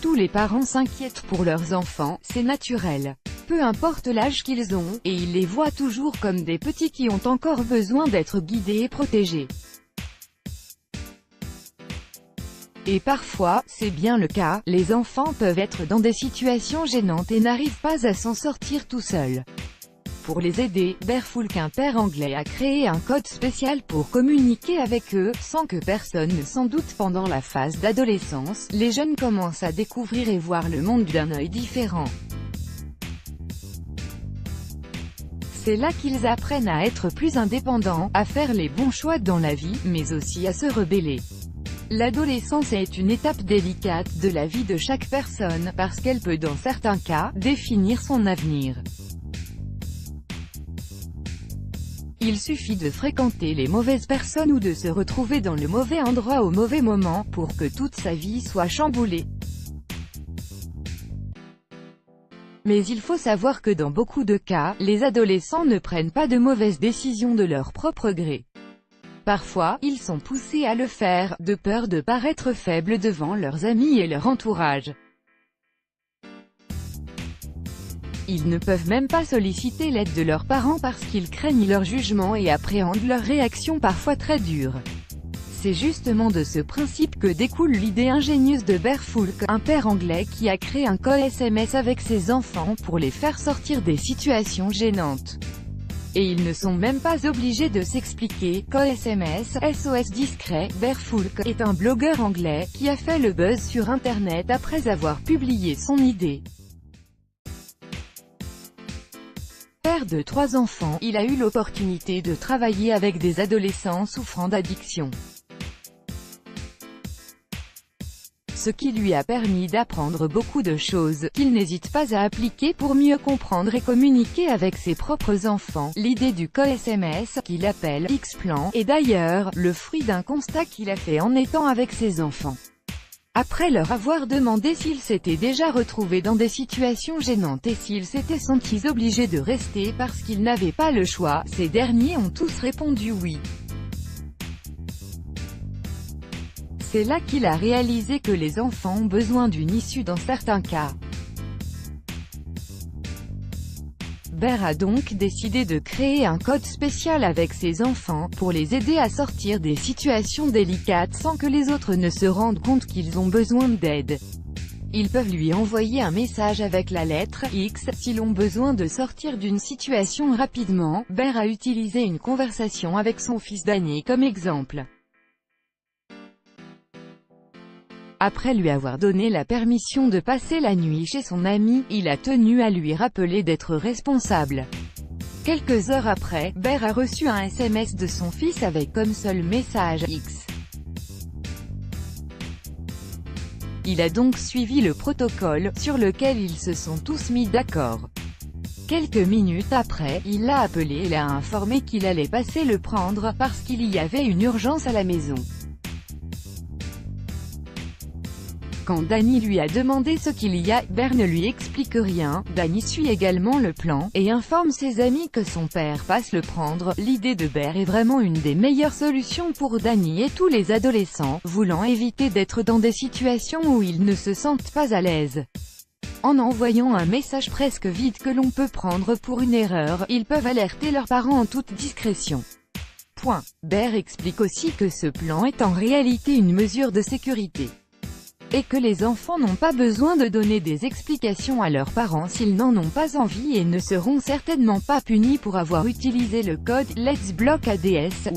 Tous les parents s'inquiètent pour leurs enfants, c'est naturel. Peu importe l'âge qu'ils ont, et ils les voient toujours comme des petits qui ont encore besoin d'être guidés et protégés. Et parfois, c'est bien le cas, les enfants peuvent être dans des situations gênantes et n'arrivent pas à s'en sortir tout seuls. Pour les aider, Bearfulk, un père anglais, a créé un code spécial pour communiquer avec eux, sans que personne ne s'en doute. Pendant la phase d'adolescence, les jeunes commencent à découvrir et voir le monde d'un œil différent. C'est là qu'ils apprennent à être plus indépendants, à faire les bons choix dans la vie, mais aussi à se rebeller. L'adolescence est une étape délicate de la vie de chaque personne, parce qu'elle peut dans certains cas, définir son avenir. Il suffit de fréquenter les mauvaises personnes ou de se retrouver dans le mauvais endroit au mauvais moment, pour que toute sa vie soit chamboulée. Mais il faut savoir que dans beaucoup de cas, les adolescents ne prennent pas de mauvaises décisions de leur propre gré. Parfois, ils sont poussés à le faire, de peur de paraître faibles devant leurs amis et leur entourage. Ils ne peuvent même pas solliciter l'aide de leurs parents parce qu'ils craignent leur jugement et appréhendent leurs réactions parfois très dures. C'est justement de ce principe que découle l'idée ingénieuse de Bearfulk, un père anglais qui a créé un code SMS avec ses enfants pour les faire sortir des situations gênantes. Et ils ne sont même pas obligés de s'expliquer. Code SMS, SOS discret. Bearfulk est un blogueur anglais qui a fait le buzz sur Internet après avoir publié son idée. Père de 3 enfants, il a eu l'opportunité de travailler avec des adolescents souffrant d'addiction. Ce qui lui a permis d'apprendre beaucoup de choses, qu'il n'hésite pas à appliquer pour mieux comprendre et communiquer avec ses propres enfants. L'idée du code SMS, qu'il appelle X-Plan, est d'ailleurs le fruit d'un constat qu'il a fait en étant avec ses enfants. Après leur avoir demandé s'ils s'étaient déjà retrouvés dans des situations gênantes et s'ils s'étaient sentis obligés de rester parce qu'ils n'avaient pas le choix, ces derniers ont tous répondu oui. C'est là qu'il a réalisé que les enfants ont besoin d'une issue dans certains cas. Bear a donc décidé de créer un code spécial avec ses enfants, pour les aider à sortir des situations délicates sans que les autres ne se rendent compte qu'ils ont besoin d'aide. Ils peuvent lui envoyer un message avec la lettre X, s'ils ont besoin de sortir d'une situation rapidement. Bear a utilisé une conversation avec son fils Danny comme exemple. Après lui avoir donné la permission de passer la nuit chez son ami, il a tenu à lui rappeler d'être responsable. Quelques heures après, Bear a reçu un SMS de son fils avec comme seul message X. Il a donc suivi le protocole, sur lequel ils se sont tous mis d'accord. Quelques minutes après, il l'a appelé et l'a informé qu'il allait passer le prendre, parce qu'il y avait une urgence à la maison. Quand Danny lui a demandé ce qu'il y a, Bear ne lui explique rien. Danny suit également le plan, et informe ses amis que son père passe le prendre. L'idée de Bear est vraiment une des meilleures solutions pour Danny et tous les adolescents, voulant éviter d'être dans des situations où ils ne se sentent pas à l'aise. En envoyant un message presque vide que l'on peut prendre pour une erreur, ils peuvent alerter leurs parents en toute discrétion. Bear explique aussi que ce plan est en réalité une mesure de sécurité. Et que les enfants n'ont pas besoin de donner des explications à leurs parents s'ils n'en ont pas envie et ne seront certainement pas punis pour avoir utilisé le code Let's Block ADS.